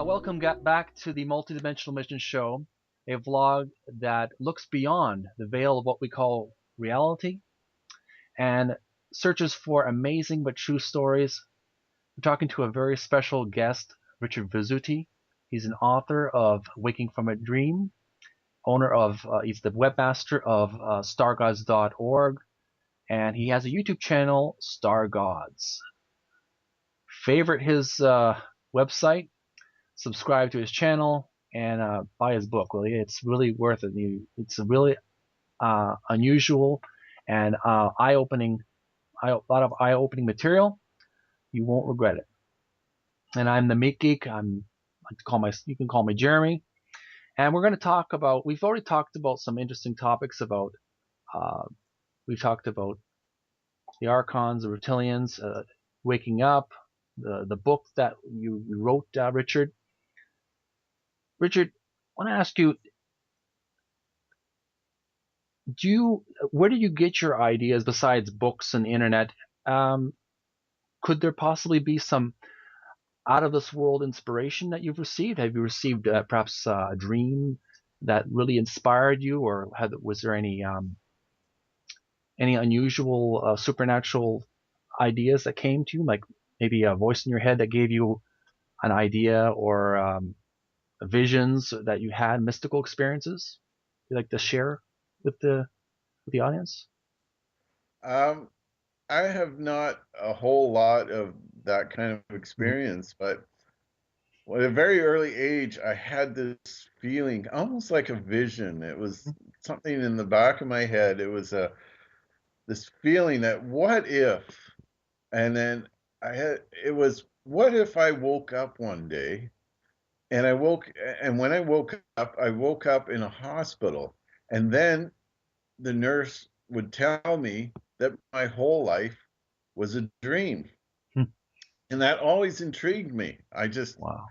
Welcome back to the Multidimensional Mission Show, a vlog that looks beyond the veil of what we call reality and searches for amazing but true stories. We're talking to a very special guest, Richard Vizzutti. He's an author of Waking from a Dream, he's the webmaster of stargods.org, and he has a YouTube channel, Star Gods. Favorite his website, subscribe to his channel, and buy his book. Really, it's really worth it. It's a really unusual and eye-opening, a lot of eye-opening material. You won't regret it. And I'm the Meat Geek. You can call me Jeremy. And we're going to talk about. We've already talked about some interesting topics about. We've talked about the Archons, the Reptilians, waking up, the book that you wrote, Richard. Richard, I want to ask you, where do you get your ideas besides books and the internet? Could there possibly be some out of this world inspiration that you've received? Have you received perhaps a dream that really inspired you, or was there any unusual supernatural ideas that came to you, like maybe a voice in your head that gave you an idea, or visions that you had, mystical experiences you'd like to share with the audience? Um, I have not a whole lot of that kind of Mhm. experience, but at a very early age, I had this feeling, almost like a vision. It was something in the back of my head. It was this feeling that what if, and then it was what if I woke up one day and and when I woke up in a hospital, and then the nurse would tell me that my whole life was a dream. Hmm. And that always intrigued me. Wow.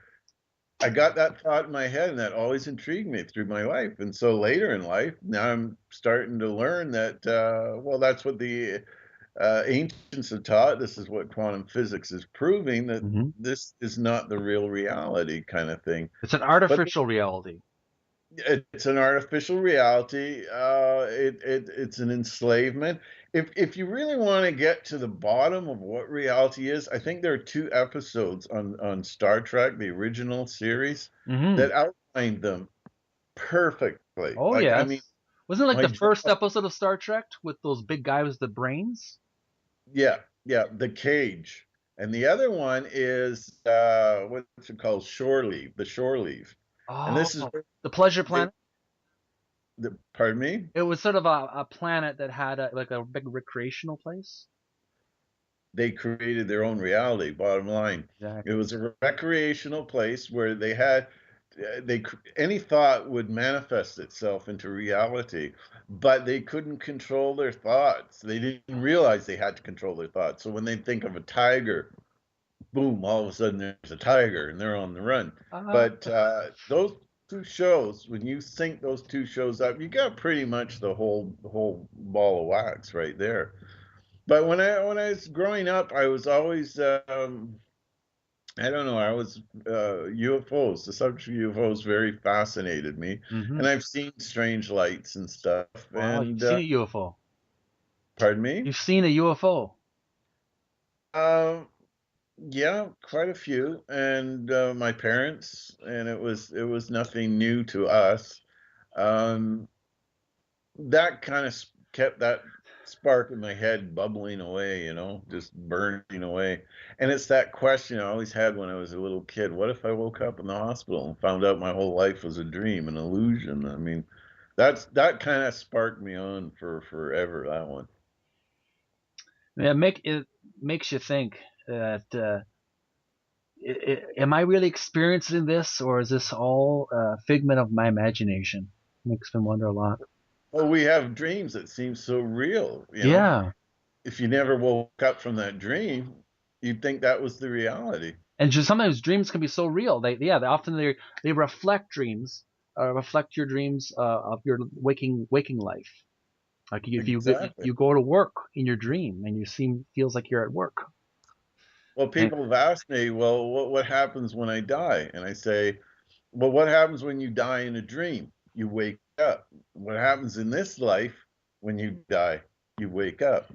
I got that thought in my head, and that always intrigued me through my life. And so later in life, now I'm starting to learn that, well, that's what the ancients have taught. This is what quantum physics is proving, that Hmm. this is not the real reality kind of thing. It's an But artificial reality. it's an artificial reality. It's an enslavement. If you really want to get to the bottom of what reality is, I think there are two episodes on Star Trek, the original series, Hmm. that outline them perfectly. Oh Like, I yes. mean, Wasn't it like my the jaw, first episode of Star Trek with those big guys with the brains? yeah, yeah, the cage. And the other one is what's it called? Shore leave, the shore leave. And Oh, this is where the Pleasure they, Planet. pardon me? It was sort of a planet that had like a big recreational place. They created their own reality, bottom line. It Exactly. was a recreational place where they had any thought would manifest itself into reality, but they couldn't control their thoughts. They didn't realize they had to control their thoughts. So when they think of a tiger, boom, all of a sudden there's a tiger and they're on the run. Uh, But those two shows, when you sync those two shows up, you got pretty much the whole ball of wax right there. But when I was growing up, I was always I don't know, I was UFOs. The subject of UFOs very fascinated me, hmm. and I've seen strange lights and stuff. Wow, you've And seen a UFO. pardon me? You've seen a UFO. Um, yeah, quite a few, and my parents, and it was nothing new to us. Um, that kind of kept that spark in my head bubbling away, just burning away. And it's that question I always had when I was a little kid. What if I woke up in the hospital and found out my whole life was a dream, an illusion? I mean, that kind of sparked me on for forever, that one. Yeah, it makes you think that am I really experiencing this, or is this all a figment of my imagination? Makes me wonder a lot. Well, we have dreams that seem so real. Yeah, If you never woke up from that dream, you'd think that was the reality. and just sometimes dreams can be so real. They reflect dreams, reflect your dreams of your waking life. Like if Exactly. you go to work in your dream and you seem feels like you're at work. Well, And people have asked me, well, what happens when I die? And I say, well, what happens when you die in a dream? You wake up. What happens in this life when you die? You wake up.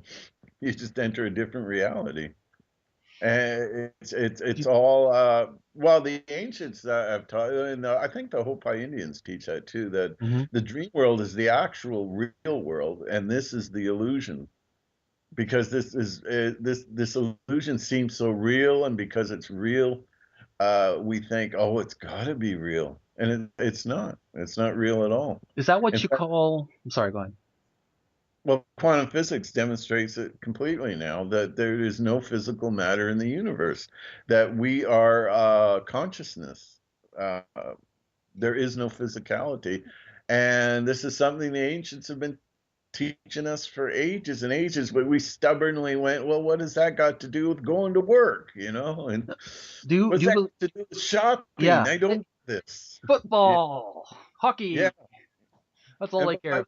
You just enter a different reality. And it's you, all well, the ancients have taught, and I think the Hopi Indians teach that too. That mhm. the dream world is the actual real world, and this is the illusion. Because this illusion seems so real, and because it's real, we think, oh, it's got to be real, and it's not. It's not real at all. Is that what In you fact, call? I'm sorry, go ahead. well, quantum physics demonstrates it completely now that there is no physical matter in the universe, that we are consciousness. Uh, there is no physicality, and this is something the ancients have been teaching us for ages and ages, but we stubbornly went, well, what has that got to do with going to work? And what's Do you that got to do with shopping? yeah, I don't do this. Yeah, football, yeah. hockey. That's all And they care.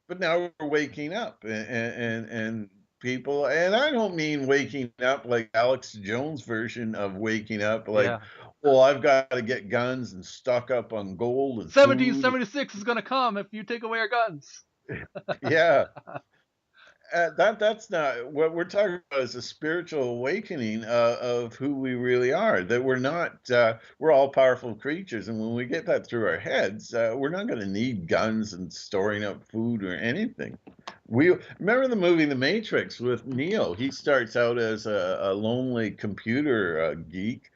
but now we're waking up, and people, and I don't mean waking up like Alex Jones version of waking up like, Yeah. well, I've got to get guns and stock up on gold and food. 1776 is gonna come if you take away our guns. Yeah, that's not what we're talking about. Is a spiritual awakening of who we really are. That we're not we're all powerful creatures, and when we get that through our heads, we're not going to need guns and storing up food or anything. We remember the movie The Matrix with Neo. He starts out as a lonely computer geek.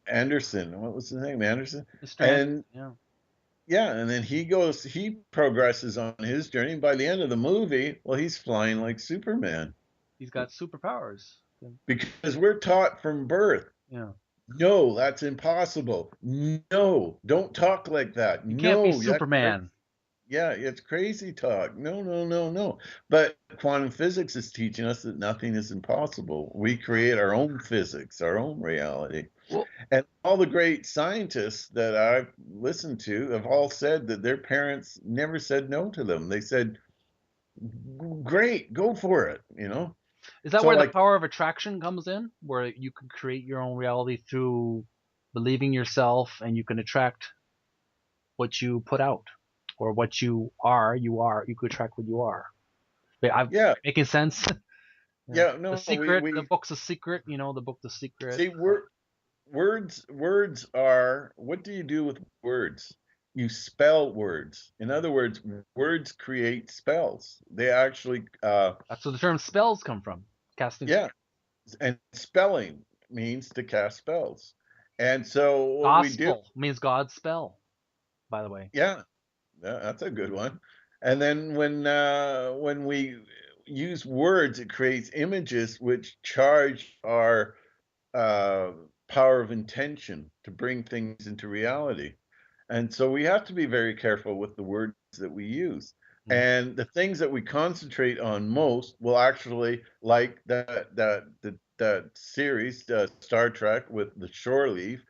Anderson, what was his name? Anderson, Mr. Anderson, and yeah. yeah, and then he progresses on his journey. And by the end of the movie, well, he's flying like Superman He's got superpowers. because we're taught from birth. Yeah. No, that's impossible. No, don't talk like that. You can't be No, that's crazy. Superman. Yeah, it's crazy talk. No, no, no, no. But quantum physics is teaching us that nothing is impossible. We create our own physics, our own reality. Well, And all the great scientists that I've listened to have all said that their parents never said no to them. They said, great, go for it. is that So, where the like, power of attraction comes in? Where you can create your own reality through believing yourself and you can attract what you put out or what you could attract what you are. Wait, I'm yeah, making sense. Yeah. yeah, The no, Secret, the book's a secret, the book The Secret. see, words are, what do you do with words? You spell words. In other words, words create spells. They actually, That's where the term spells come from. Casting yeah, and spelling means to cast spells. And so what we do, gospel means God's spell, by the way. yeah, that's a good one. And then when we use words, it creates images which charge our uh, power of intention to bring things into reality. And so we have to be very careful with the words that we use. Mhm. And the things that we concentrate on most will actually, like that series, Star Trek with the shore leave,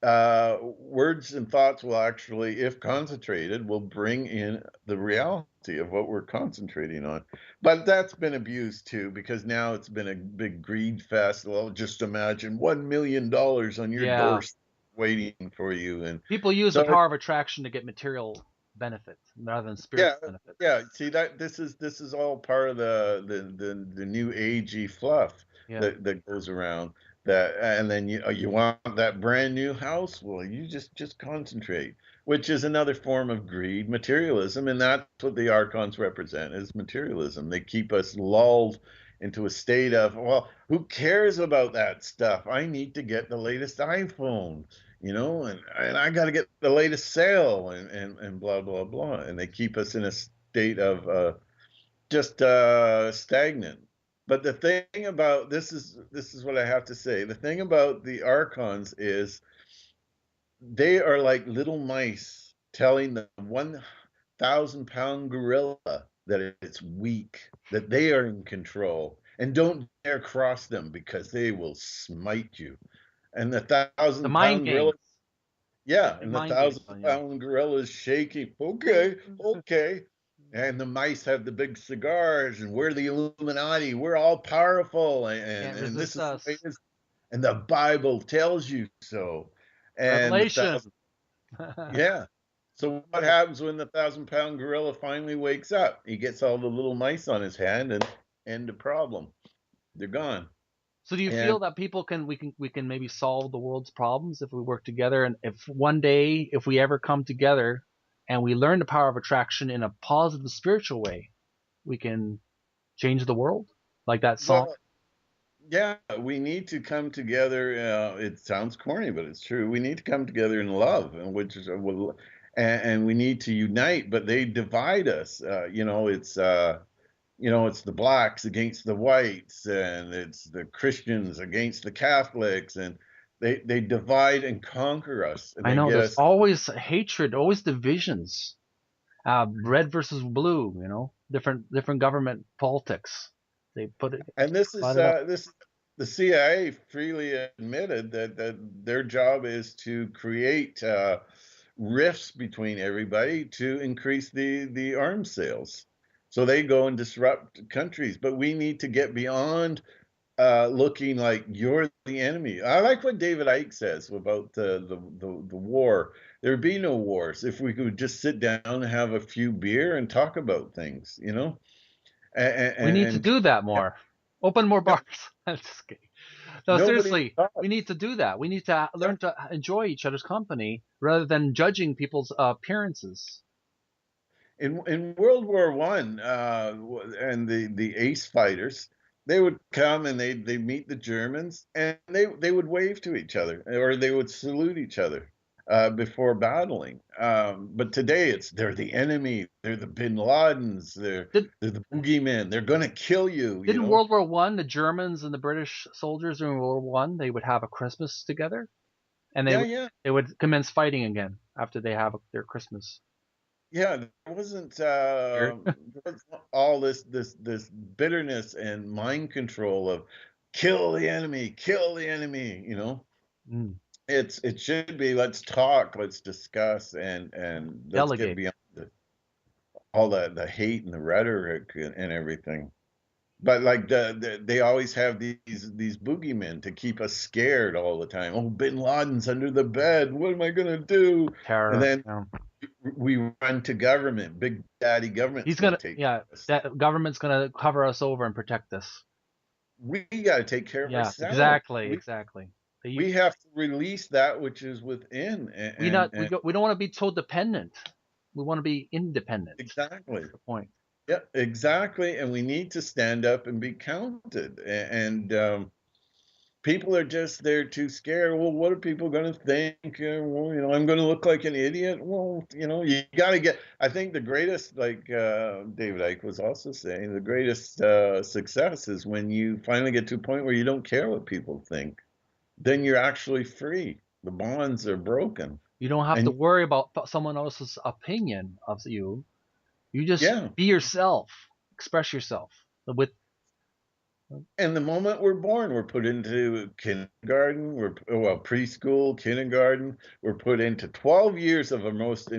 words and thoughts will actually, if concentrated, will bring in the reality of what we're concentrating on. But that's been abused too, because now it's been a big greed fest. Well, just imagine $1 million on your Yeah. doorstep waiting for you, and People use the so power of attraction to get material benefits rather than yeah, spiritual benefits. yeah. See that this is all part of the new agey fluff Yeah. that goes around. That and then you want that brand new house. Well, you just concentrate, which is another form of greed, materialism, and that's what the archons represent is materialism. They keep us lulled into a state of, well, who cares about that stuff? I need to get the latest iPhone, and I got to get the latest sale, and blah blah blah, and they keep us in a state of just stagnant. But the thing about this is what I have to say. The thing about the archons is they are like little mice telling the 1,000-pound gorilla that it's weak, that they are in control, and don't dare cross them because they will smite you. And the The thousand mind pound gorilla, games. yeah, Big and the mind games thousand on you. pound gorilla is shaking. Okay, okay. And the mice have the big cigars, and we're the Illuminati. We're all powerful, Can't and this resist is the way us. it is. And the Bible tells you so. And the Revelation. thousand, yeah. So what happens when the 1,000-pound gorilla finally wakes up? He gets all the little mice on his hand, and end the problem. They're gone. So do you And feel that we can maybe solve the world's problems if we work together, and if one day, if we ever come together and we learn the power of attraction in a positive spiritual way, we can change the world? Like that song. well, yeah, we need to come together. It sounds corny, but it's true. We need to come together in love, and which is and we need to unite. But they divide us. It's the blacks against the whites, and it's the Christians against the Catholics, and they divide and conquer us, and I they know get there's us. always hatred, always divisions. Red versus blue, different government politics. They put it, And divide it up. this the CIA freely admitted that their job is to create rifts between everybody to increase the arms sales. So they go and disrupt countries, but we need to get beyond looking like you're the enemy. I like what David Icke says about the war. There'd be no wars if we could just sit down and have a few beer and talk about things, We need to and do that more. Open more yeah, bars. I'm just kidding. No, nobody seriously, we talks. need to do that. We need to Yeah. learn to enjoy each other's company rather than judging people's appearances. In World War I, and the ace fighters, they would come and they meet the Germans, and they would wave to each other, or they would salute each other before battling. But today they're the enemy, they're the Bin Ladens, Did they're the boogeymen, they're gonna kill you, you didn't know. World War One, the Germans and the British soldiers during World War One, they would have a Christmas together, and Yeah, yeah. they would commence fighting again after they have their Christmas. Yeah, Weird. there wasn't all this bitterness and mind control of kill the enemy, you know. Mm. It should be let's talk, let's discuss, and let's get Delegate. beyond all the hate and the rhetoric and everything. But like they always have these boogeymen to keep us scared all the time. Oh, Bin Laden's under the bed. What am I gonna do? And Terror. then Yeah. we run to government. Big Daddy government's He's going to gonna, take care yeah, of us. that government's gonna cover us over and protect us. We got to take care of Yeah, ourselves. exactly, exactly. We have to release that which is within, and We don't want to be so dependent. We want to be independent. exactly. That's the point. Yeah, exactly. And we need to stand up and be counted. And people are just they're too scared. Well, what are people going to think? Well, I'm going to look like an idiot. Well, you got to get. I think the greatest, like David Icke was also saying, the greatest success is when you finally get to a point where you don't care what people think. Then you're actually free. The bonds are broken, You don't have to and worry about someone else's opinion of you. You just yeah. be yourself, express yourself. With And the moment we're born, we're put into kindergarten, preschool, kindergarten. We're put into 12 years of our most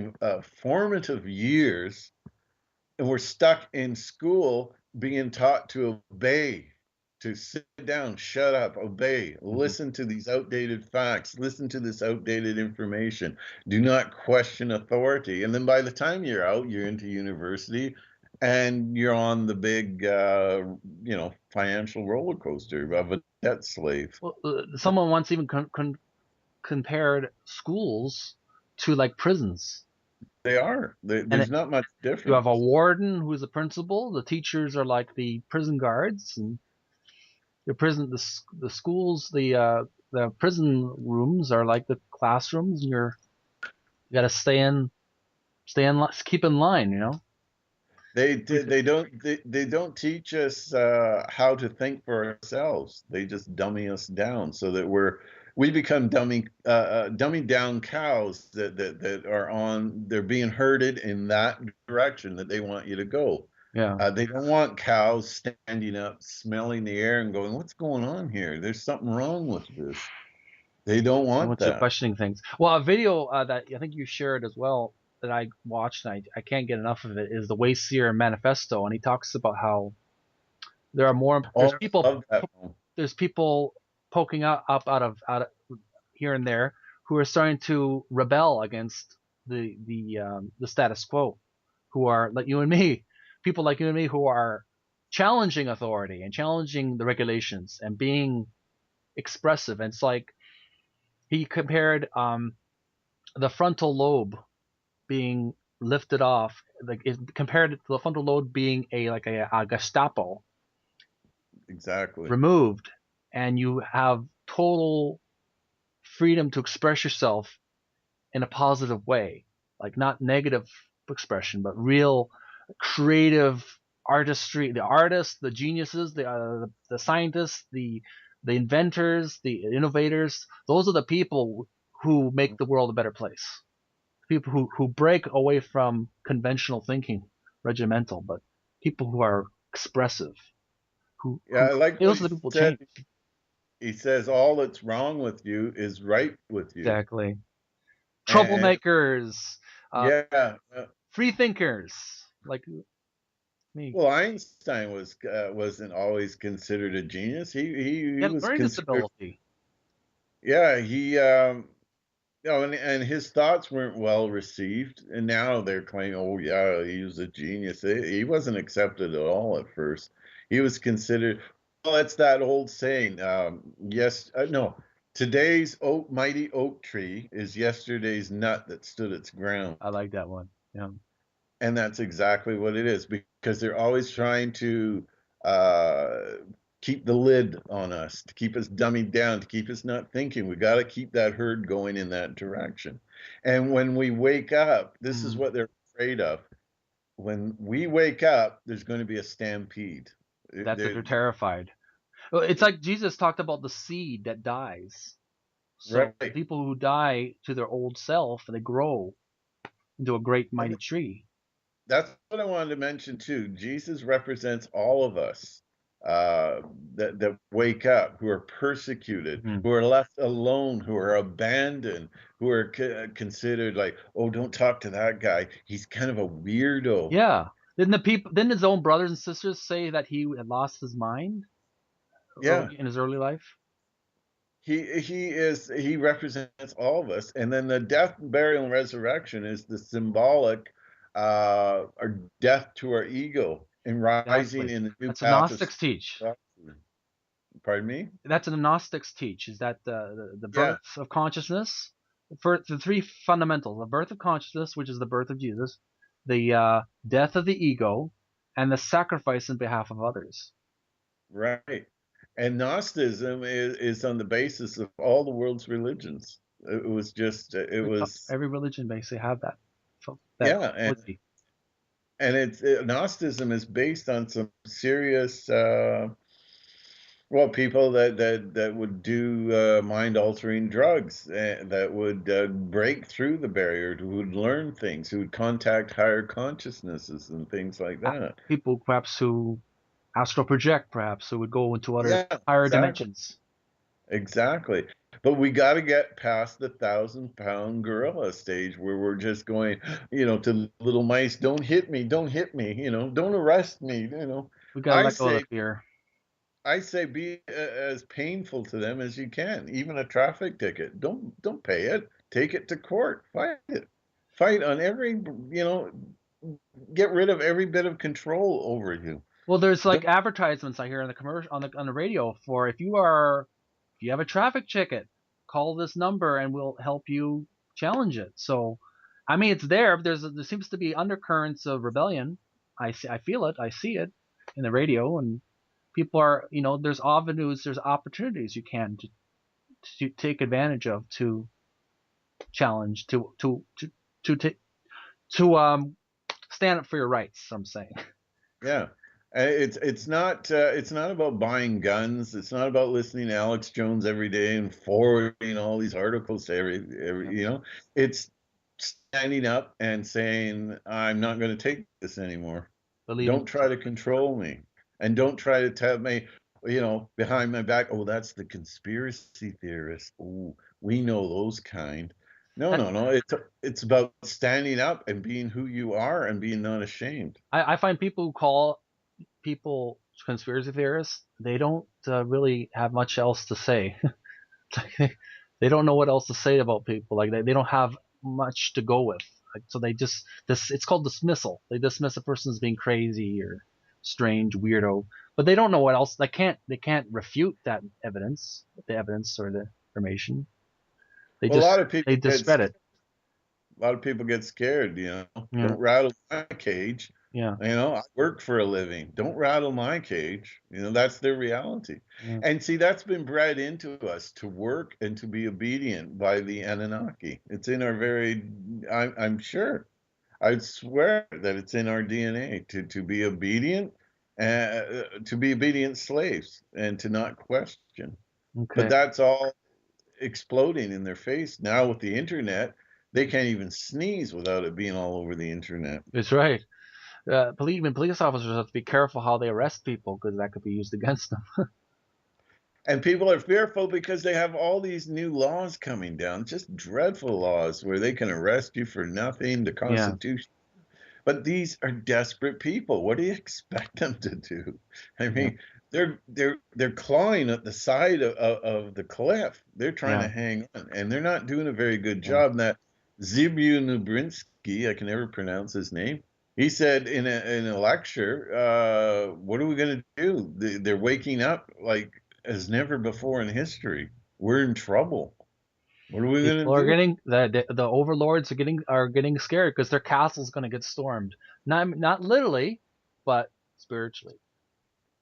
formative years, and we're stuck in school being taught to obey, to sit down, shut up, obey, Mhm. listen to these outdated facts, listen to this outdated information, do not question authority. And then by the time you're out, you're into university, and you're on the big, financial roller coaster of a debt slave. Well, someone once even compared schools to like prisons, They are. and There's not much you have a difference. warden who's a principal. The teachers are like the prison guards, and the schools, the prison rooms are like the classrooms, and you got to keep in line. They don't teach us how to think for ourselves. They just dummy us down so that we become dummy down cows that are they're being herded in that direction that they want you to go. Yeah. They don't want cows standing up, smelling the air, and going, "What's going on here? There's something wrong with this." They don't I want want you that. questioning things. Well, a video that I think you shared as well. that I watched, and I can't get enough of it, is the Wayseer Manifesto, and he talks about how there are more Oh, I love that one. there's people poking up out of here and there who are starting to rebel against the status quo, who are like you and me, people like you and me who are challenging authority and challenging the regulations and being expressive. And it's like he compared the frontal lobe being lifted off, like it compared it to the frontal lobe being a Gestapo Exactly. removed, and you have total freedom to express yourself in a positive way, like not negative expression, but real creative artistry. The artists, the geniuses, the scientists, the inventors, the innovators. Those are the people who make the world a better place. People who break away from conventional thinking, regimental, but people who are expressive. Yeah, Who I like what those he are the people who said. change. He says all that's wrong with you is right with you. Exactly. And Troublemakers, uh, yeah, free thinkers like me. well, Einstein wasn't always considered a genius. He He had a was learning considered, disability. yeah, and his thoughts weren't well received, and now they're claiming, oh yeah, he was a genius. He wasn't accepted at all at first. He was considered. Well, it's that old saying. Yes, no. Today's mighty oak tree is yesterday's nut that stood its ground. I like that one. Yeah. And that's exactly what it is because they're always trying to uh, keep the lid on us, to keep us dummied down, to keep us not thinking. We got to keep that herd going in that direction. And when we wake up, this is Mm. what they're afraid of. When we wake up, there's going to be a stampede. That's what They're, they're terrified. Well, it's like Jesus talked about the seed that dies. So the right. people who die to their old self, they grow into a great mighty tree. That's what I wanted to mention too. Jesus represents all of us uh, that wake up, who are persecuted, Mhm. who are left alone, who are abandoned, who are considered like, oh, don't talk to that guy. He's kind of a weirdo. Yeah. Didn't his own brothers and sisters say that he had lost his mind Yeah, early in his early life? he represents all of us, and then the death, burial, and resurrection is the symbolic our death to our ego and rising Exactly. in the new That's what path of. Gnostics teach. Pardon me? That's what the Gnostics teach. Is that the Yeah, birth of consciousness for the three fundamentals: the birth of consciousness, which is the birth of Jesus, the death of the ego, and the sacrifice in behalf of others. right. And Gnosticism is on the basis of all the world's religions. It was just, it was, Every religion basically have that that yeah, quality. and Gnosticism is based on some serious, well, people that would do mind altering drugs, that would break through the barrier, who would learn things, who would contact higher consciousnesses and things like that. People perhaps who astral project, perhaps who would go into other Yeah, higher exactly. dimensions. Exactly. But we got to get past the 1,000-pound gorilla stage where we're just going, to little mice, don't hit me, don't hit me, don't arrest me. We gotta I let go of the say, fear. I say be as painful to them as you can. Even a traffic ticket. Don't pay it. Take it to court. Fight it. Fight on get rid of every bit of control over you. Well, there's like Don't, advertisements I hear on the commercial on the radio for if you have a traffic ticket, call this number and we'll help you challenge it. So, I mean, it's there, but there seems to be undercurrents of rebellion. I feel it, I see it in the radio, and people are, there's avenues, there's opportunities you can to take advantage of to challenge, to stand up for your rights. I'm saying. yeah. It's not about buying guns. It's not about listening to Alex Jones every day and forwarding all these articles to Yeah, it's standing up and saying, I'm not going to take this anymore. believe in Don't try yourself. to control me. And don't try to tell me, behind my back, oh, that's the conspiracy theorist. Oh, we know those kind. No, That, no, no. It's about standing up and being who you are and being not ashamed. I find people who call people conspiracy theorists, they don't really have much else to say. They don't know what else to say about people. Like they don't have much to go with. Like, so they just this it's called dismissal. They dismiss a person as being crazy or strange, weirdo, but they don't know what else. They can't refute that evidence, the evidence or the information. They Well, just they discredit. a lot of people get scared, Yeah, Don't rattle my cage. yeah, I work for a living. Don't rattle my cage. That's their reality. yeah. And see, that's been bred into us to work and to be obedient by the Anunnaki. It's in our I'm sure, I'd swear that it's in our DNA to be obedient, to be obedient slaves and to not question. But Okay, that's all exploding in their face now with the internet. They can't even sneeze without it being all over the internet. that's right. Police officers have to be careful how they arrest people because that could be used against them. And people are fearful because they have all these new laws coming down, just dreadful laws where they can arrest you for nothing, the Yeah, Constitution. But these are desperate people. What do you expect them to do? I yeah, mean, they're clawing at the side of the cliff. They're trying yeah, to hang on, and they're not doing a very good yeah. job. And that Zibu Nubrinsky, I can never pronounce his name. He said in a lecture, "What are we going to do? They're waking up like as never before in history. We're in trouble. What are we going People to are do?" getting the overlords are getting scared because their castle's going to get stormed. Not literally, but spiritually.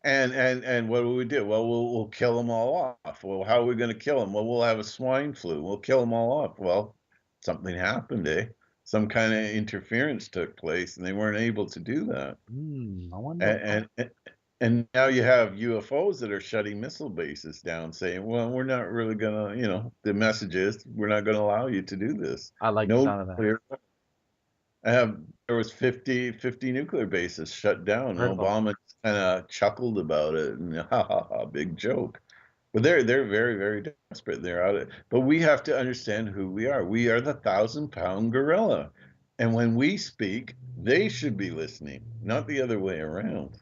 And what do we do? Well, we'll kill them all off. Well, how are we going to kill them? Well, we'll have a swine flu. We'll kill them all off. Well, something happened, eh? Some kind of interference took place, and they weren't able to do that. I wonder why. And and, and now you have UFOs that are shutting missile bases down, saying, "Well, we're not really gonna, the message is we're not going to allow you to do this. I like the No sound of that. nuclear." There was 50 nuclear bases shut down. Heard about that. Obama kind of chuckled about it and ha ha ha, big joke. But they're very very desperate. They're out of. But we have to understand who we are. We are the 1,000-pound gorilla, and when we speak, they should be listening, not the other way around.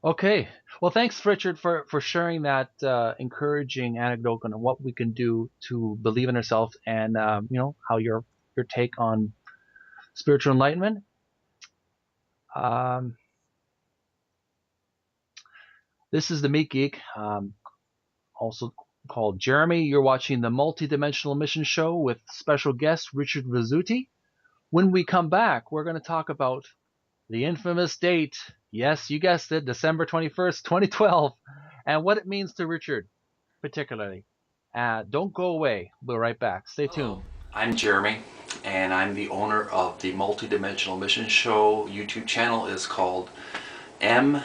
Okay. Well, thanks, Richard, for sharing that encouraging anecdote on what we can do to believe in ourselves and how your take on spiritual enlightenment. Um, this is the Meat Geek. Also called Jeremy. You're watching the Multidimensional Mission Show with special guest Richard Vizzutti. When we come back, we're going to talk about the infamous date. Yes, you guessed it, December 21st, 2012, and what it means to Richard, particularly. Don't go away. We'll be right back. Stay tuned. I'm Jeremy, and I'm the owner of the Multidimensional Mission Show. YouTube channel is called M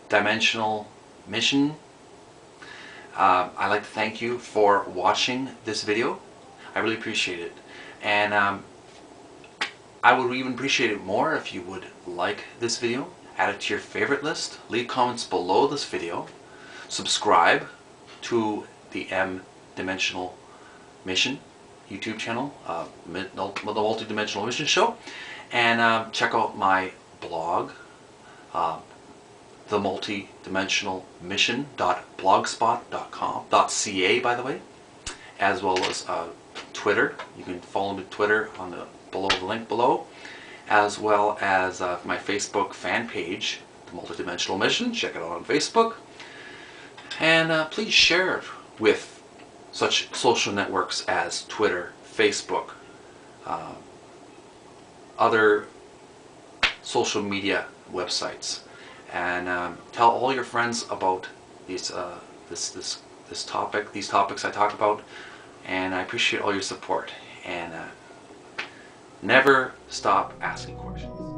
Dimensional Mission. I'd like to thank you for watching this video. I really appreciate it. And I would even appreciate it more if you would like this video, add it to your favorite list, leave comments below this video, subscribe to the M Dimensional Mission YouTube channel, the Multidimensional Mission Show, and check out my blog, uh, the multidimensional mission.blogspot.com.ca, by the way, as well as Twitter. You can follow me on Twitter on the link below, as well as my Facebook fan page, the Multidimensional Mission. Check it out on Facebook, and please share it with such social networks as Twitter, Facebook, other social media websites, and tell all your friends about these this topic, these topics I talked about, and I appreciate all your support. And never stop asking questions.